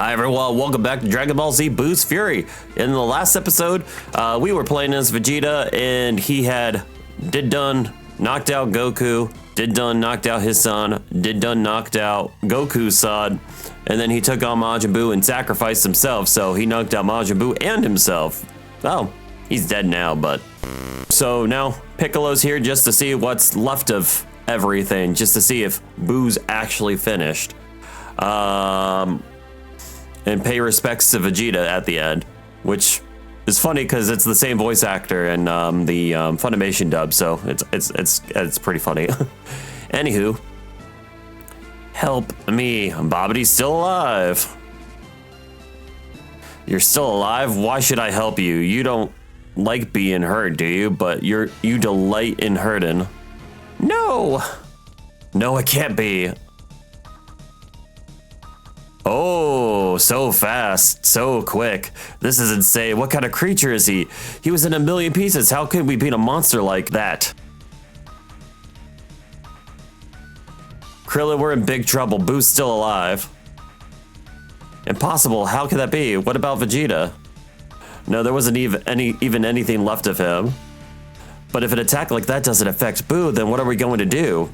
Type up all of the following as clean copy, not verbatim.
Hi everyone, welcome back to Dragon Ball Z Boo's Fury. In the last episode, we were playing as Vegeta, and he had knocked out Goku, knocked out his son, knocked out Goku's son, and then he took on Majin Buu and sacrificed himself, so he knocked out Majin Buu and himself. Oh, he's dead now, but... So now, Piccolo's here just to see what's left of everything, just to see if Boo's actually finished. And pay respects to Vegeta at the end, which is funny because it's the same voice actor in the Funimation dub, so it's pretty funny. Anywho, help me, Babbidi's still alive. You're still alive? Why should I help you? You don't like being hurt, do you? But you delight in hurting. No, it can't be. Oh, so fast, so quick. This is insane. What kind of creature is he? He was in a million pieces. How could we beat a monster like that? Krillin, we're in big trouble. Boo's still alive. Impossible. How could that be? What about Vegeta? No, there wasn't even anything left of him. But if an attack like that doesn't affect Boo, then what are we going to do?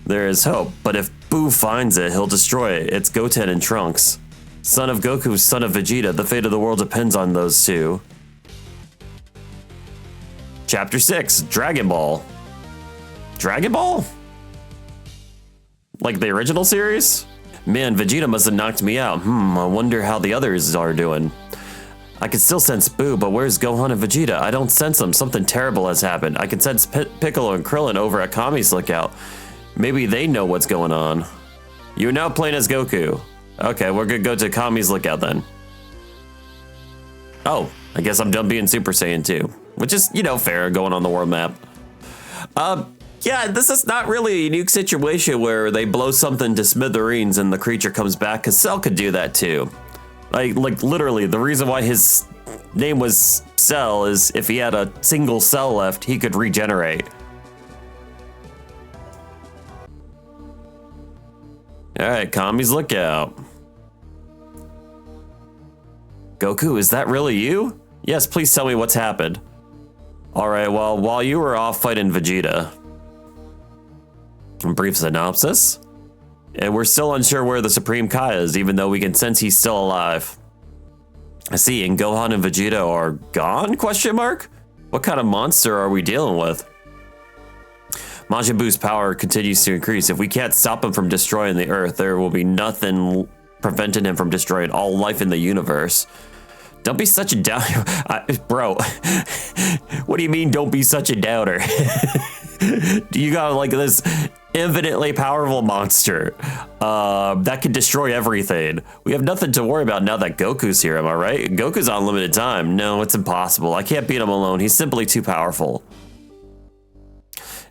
There is hope, but if Boo finds it, he'll destroy it. It's Goten and Trunks. Son of Goku, son of Vegeta. The fate of the world depends on those two. Chapter 6, Dragon Ball. Dragon Ball? Like the original series? Man, Vegeta must have knocked me out. I wonder how the others are doing. I can still sense Boo, but where's Gohan and Vegeta? I don't sense them. Something terrible has happened. I can sense Piccolo and Krillin over at Kami's lookout. Maybe they know what's going on. You're now playing as Goku. Okay, we're gonna go to Kami's lookout then. Oh, I guess I'm done being Super Saiyan 2. Which is, fair, going on the world map. Yeah, this is not really a unique situation where they blow something to smithereens and the creature comes back, because Cell could do that too. Like literally, the reason why his name was Cell is if he had a single cell left, he could regenerate. All right, Kami's lookout. Goku, is that really you? Yes, please tell me what's happened. All right, well, while you were off fighting Vegeta. A brief synopsis. And we're still unsure where the Supreme Kai is, even though we can sense he's still alive. I see, and Gohan and Vegeta are gone, question mark? What kind of monster are we dealing with? Majin Buu's power continues to increase. If we can't stop him from destroying the Earth, there will be nothing preventing him from destroying all life in the universe. Don't be such a doubter. Bro, what do you mean don't be such a doubter? You got like this infinitely powerful monster that can destroy everything. We have nothing to worry about now that Goku's here, am I right? Goku's on limited time. No, it's impossible. I can't beat him alone. He's simply too powerful.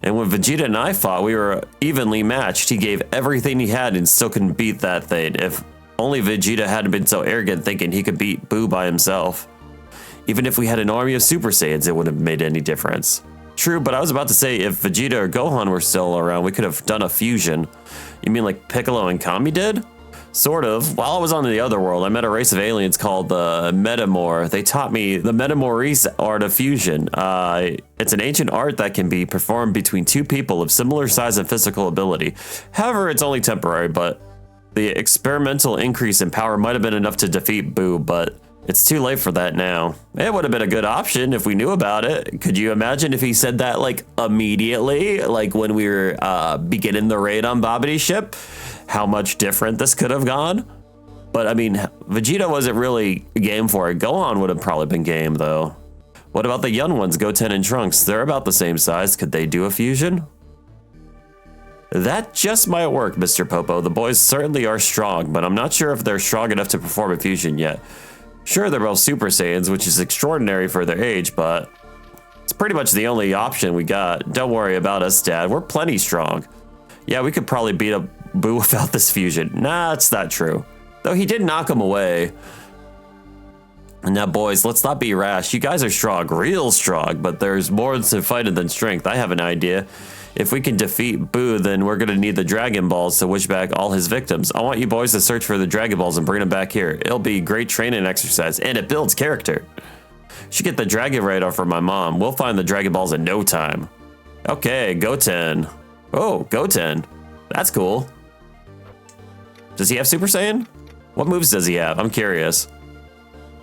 And when Vegeta and I fought, we were evenly matched. He gave everything he had and still couldn't beat that thing. If only Vegeta hadn't been so arrogant thinking he could beat Boo by himself. Even if we had an army of Super Saiyans, it wouldn't have made any difference. True, but I was about to say if Vegeta or Gohan were still around, we could have done a fusion. You mean like Piccolo and Kami did? Sort of. While I was on the other world, I met a race of aliens called the Metamor. They taught me the Metamorese art of fusion. It's an ancient art that can be performed between two people of similar size and physical ability. However, it's only temporary, but the experimental increase in power might have been enough to defeat Boo, but it's too late for that now. It would have been a good option if we knew about it. Could you imagine if he said that like immediately, like when we were beginning the raid on Babbidi's ship? How much different this could have gone. But I mean, Vegeta wasn't really game for it. Gohan would have probably been game though. What about the young ones, Goten and Trunks? They're about the same size. Could they do a fusion? That just might work, Mr. Popo. The boys certainly are strong, but I'm not sure if they're strong enough to perform a fusion yet. Sure, they're both Super Saiyans, which is extraordinary for their age, but it's pretty much the only option we got. Don't worry about us, Dad. We're plenty strong. Yeah, we could probably beat up Boo without this fusion. Nah, it's not true. Though he did knock him away. Now, boys, let's not be rash. You guys are strong, real strong, but there's more to fighting than strength. I have an idea. If we can defeat Boo, then we're going to need the Dragon Balls to wish back all his victims. I want you boys to search for the Dragon Balls and bring them back here. It'll be great training exercise, and it builds character. Should get the Dragon Radar from my mom. We'll find the Dragon Balls in no time. Okay, Goten. Oh, Goten. That's cool. Does he have Super Saiyan? What moves does he have? I'm curious.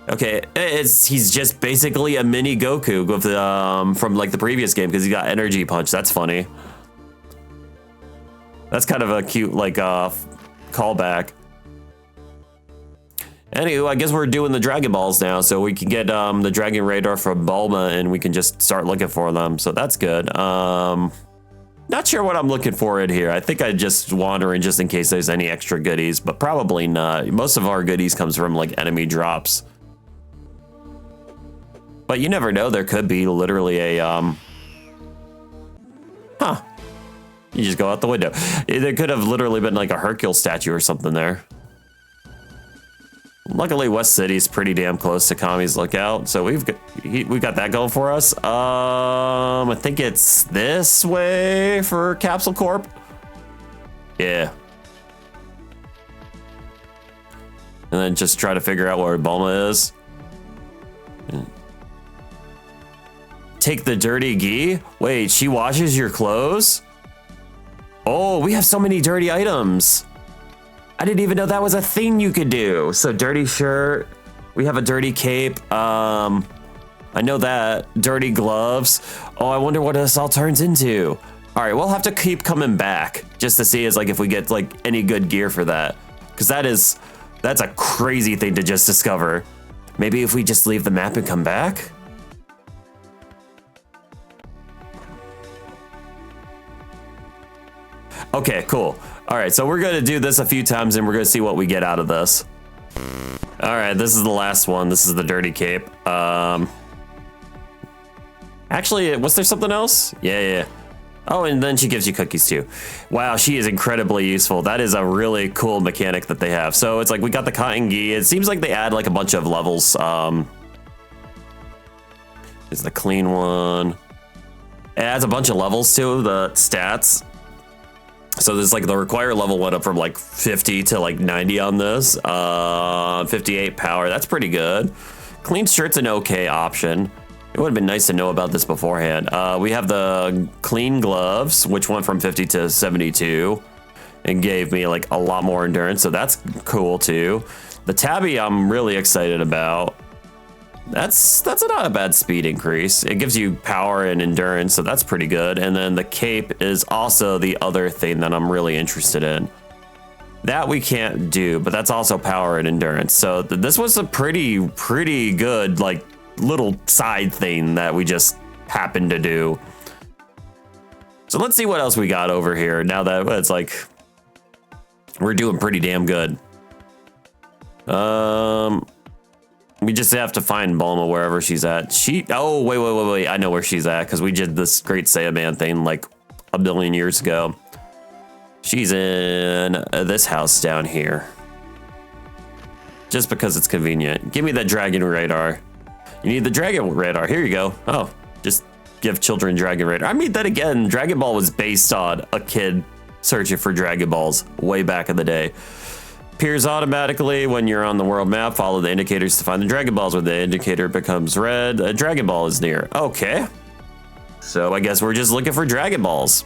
Okay, he's just basically a mini Goku with from like the previous game because he got Energy Punch. That's funny. That's kind of a cute like callback. Anywho, I guess we're doing the Dragon Balls now, so we can get the Dragon Radar from Bulma and we can just start looking for them. So that's good. Not sure what I'm looking for in here. I think I just wander in just in case there's any extra goodies, but probably not. Most of our goodies comes from like enemy drops. But you never know, there could be literally a, huh. You just go out the window. There could have literally been like a Hercule statue or something there. Luckily, West City's pretty damn close to Kami's Lookout, so we got that going for us. I think it's this way for Capsule Corp. Yeah. And then just try to figure out where Bulma is. Take the dirty gi? Wait, she washes your clothes? Oh, we have so many dirty items. I didn't even know that was a thing you could do. So dirty shirt, we have a dirty cape. I know that. Dirty gloves. Oh, I wonder what this all turns into. All right, we'll have to keep coming back just to see if we get like any good gear for that. Because that's a crazy thing to just discover. Maybe if we just leave the map and come back? Okay, cool. All right, so we're going to do this a few times and we're going to see what we get out of this. All right, this is the last one. This is the dirty cape. Actually, was there something else? Yeah. Oh, and then she gives you cookies too. Wow, she is incredibly useful. That is a really cool mechanic that they have. So it's like we got the cotton gi. It seems like they add like a bunch of levels. Is the clean one. It adds a bunch of levels to the stats. So there's like the required level went up from like 50 to like 90 on this. 58 power, that's pretty good. Clean shirt's an okay option. It would have been nice to know about this beforehand. We have the clean gloves, which went from 50 to 72 and gave me like a lot more endurance. So that's cool too. The tabby I'm really excited about. That's not a bad speed increase. It gives you power and endurance, so that's pretty good. And then the cape is also the other thing that I'm really interested in. That we can't do, but that's also power and endurance. So this was a pretty good like little side thing that we just happened to do. So let's see what else we got over here now that it's like we're doing pretty damn good. We just have to find Bulma wherever she's at. Oh, wait. I know where she's at because we did this Great Saiyaman thing like a billion years ago. She's in this house down here. Just because it's convenient. Give me that Dragon Radar. You need the Dragon Radar. Here you go. Oh, just give children Dragon Radar. I mean, then again, Dragon Ball was based on a kid searching for Dragon Balls way back in the day. Appears automatically when you're on the world map. Follow the indicators to find the Dragon Balls. When the indicator becomes red, a Dragon Ball is near. Okay. So I guess we're just looking for Dragon Balls.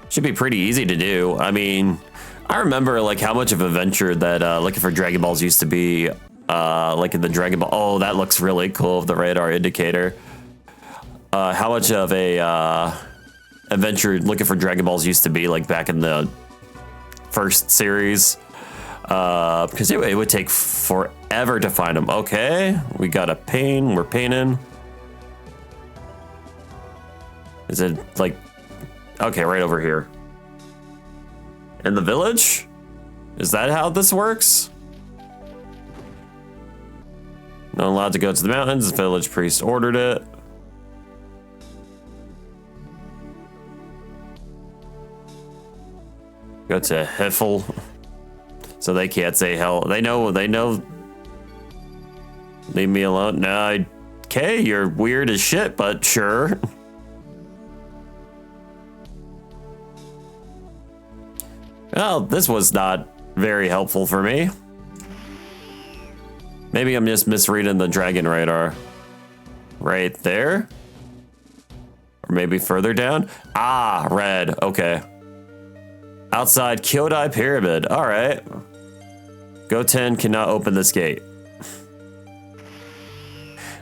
Should be pretty easy to do. I mean, I remember like how much of an adventure that looking for Dragon Balls used to be. Like in the Dragon Ball. Oh, that looks really cool. The radar indicator. How much of a adventure looking for Dragon Balls used to be like back in the first series, because it would take forever to find them. Okay, we got a pain. We're painting. Is it like okay, right over here in the village? Is that how this works? Not allowed to go to the mountains. The village priest ordered it. Go to Hiffle. So they can't say hell. They know. Leave me alone. No, okay, you're weird as shit, but sure. Well, this was not very helpful for me. Maybe I'm just misreading the dragon radar. Right there? Or maybe further down? Ah, red. Okay. Outside Kyodai Pyramid. All right. Goten cannot open this gate.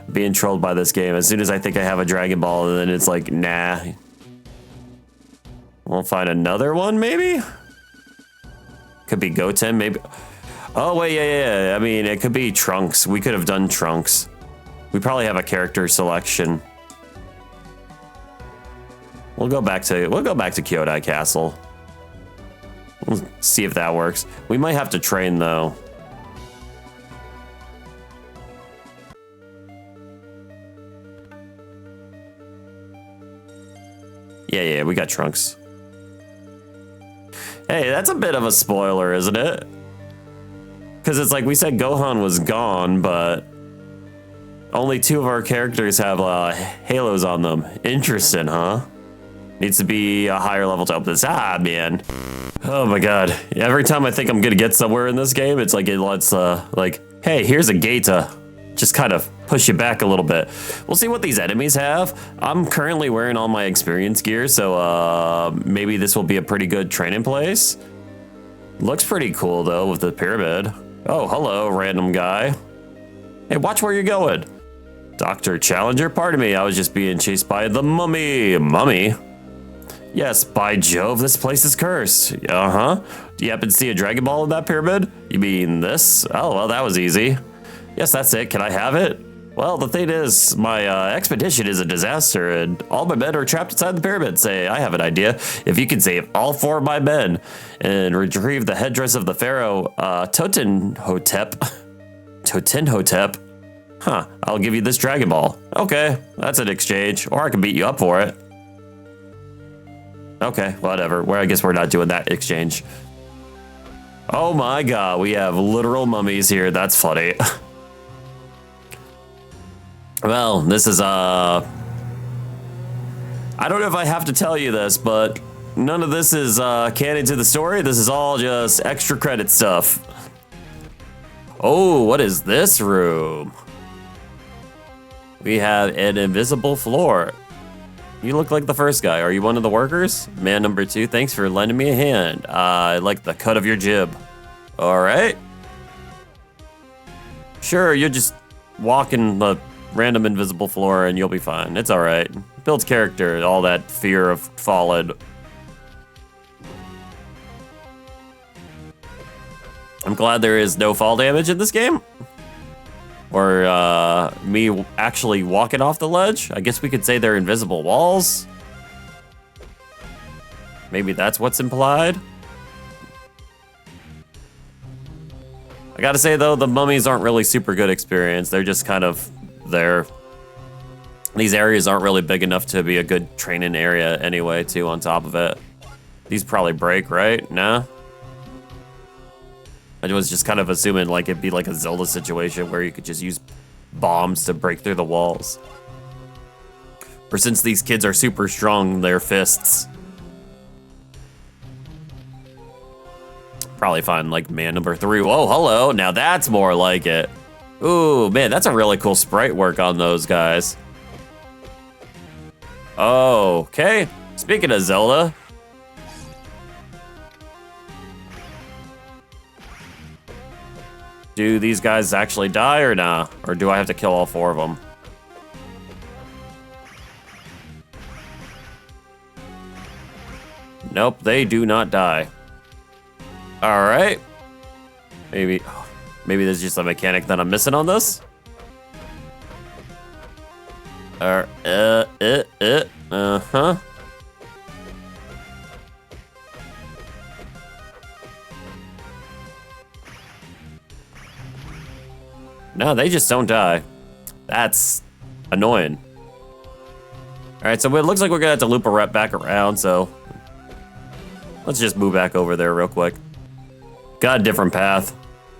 Being trolled by this game. As soon as I think I have a Dragon Ball, and then it's like, nah. We'll find another one, maybe? Could be Goten, maybe. Oh, wait, yeah. I mean, it could be Trunks. We could have done Trunks. We probably have a character selection. We'll go back to Kyodai Castle. We'll see if that works. We might have to train, though. Yeah, we got Trunks. Hey, that's a bit of a spoiler, isn't it? Because it's like we said Gohan was gone, but only 2 of our characters have halos on them. Interesting, huh? Needs to be a higher level to open this. Ah, man. Oh my god. Every time I think I'm gonna get somewhere in this game, it's like it lets, like, hey, here's a gate to just kind of push you back a little bit. We'll see what these enemies have. I'm currently wearing all my experience gear, so maybe this will be a pretty good training place. Looks pretty cool, though, with the pyramid. Oh, hello, random guy. Hey, watch where you're going. Dr. Challenger, pardon me, I was just being chased by the mummy. Mummy? Yes, by Jove, this place is cursed. Uh-huh. Do you happen to see a Dragon Ball in that pyramid? You mean this? Oh, well, that was easy. Yes, that's it. Can I have it? Well, the thing is, my expedition is a disaster, and all my men are trapped inside the pyramid. Say, I have an idea. If you can save all 4 of my men and retrieve the headdress of the pharaoh, Totenhotep. Totenhotep? Huh, I'll give you this Dragon Ball. Okay, that's an exchange, or I can beat you up for it. Okay, whatever. Well, I guess we're not doing that exchange. Oh my god, we have literal mummies here. That's funny. Well, this is, I don't know if I have to tell you this, but none of this is, canon to the story. This is all just extra credit stuff. Oh, what is this room? We have an invisible floor. You look like the first guy. Are you one of the workers? Man number 2, thanks for lending me a hand. I like the cut of your jib. All right. Sure, you're just walking the random invisible floor and you'll be fine. It's all right. Builds character, all that fear of falling. I'm glad there is no fall damage in this game. Or me actually walking off the ledge. I guess we could say they're invisible walls. Maybe that's what's implied. I gotta say though, the mummies aren't really super good experience. They're just kind of there. These areas aren't really big enough to be a good training area anyway, too, on top of it. These probably break, right? Nah? I was just kind of assuming like it'd be like a Zelda situation where you could just use bombs to break through the walls. Or since these kids are super strong, their fists. Probably find like man number 3. Whoa, hello. Now that's more like it. Ooh, man, that's a really cool sprite work on those guys. Okay. Speaking of Zelda. Do these guys actually die or nah? Or do I have to kill all 4 of them? Nope, they do not die. All right. Maybe there's just a mechanic that I'm missing on this. Uh-huh. No, they just don't die. That's annoying. All right, so it looks like we're gonna have to loop a rep back around, so let's just move back over there real quick. Got a different path.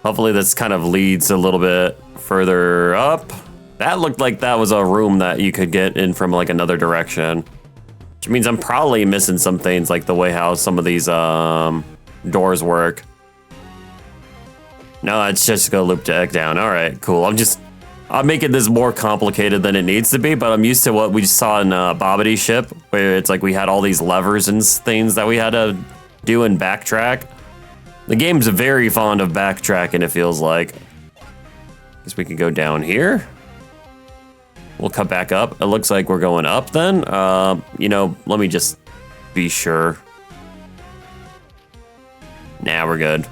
Hopefully this kind of leads a little bit further up. That looked like that was a room that you could get in from like another direction. Which means I'm probably missing some things like the way how some of these doors work. No, it's just gonna loop back down. All right, cool. I'm making this more complicated than it needs to be, but I'm used to what we saw in Babbidy's ship, where it's like we had all these levers and things that we had to do and backtrack. The game's very fond of backtracking, it feels like. Guess we can go down here. We'll cut back up. It looks like we're going up then. You know, let me just be sure. Nah, we're good.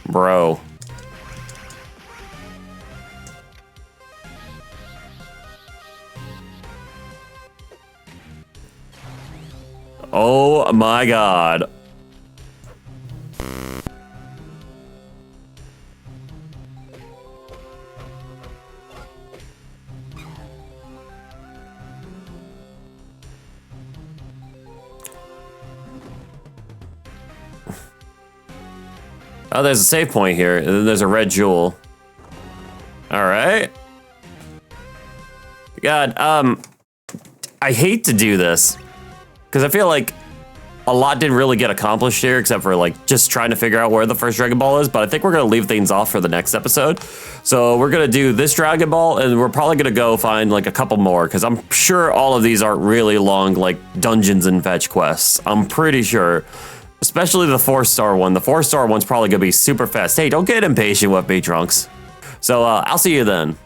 Bro. Oh my God. Oh, there's a save point here, and then there's a red jewel. All right. God, I hate to do this, because I feel like a lot didn't really get accomplished here, except for like just trying to figure out where the first Dragon Ball is, but I think we're going to leave things off for the next episode. So we're going to do this Dragon Ball, and we're probably going to go find like a couple more, because I'm sure all of these aren't really long, like dungeons and fetch quests. I'm pretty sure. Especially the 4-star one. The 4-star one's probably going to be super fast. Hey, don't get impatient with me, Trunks. So I'll see you then.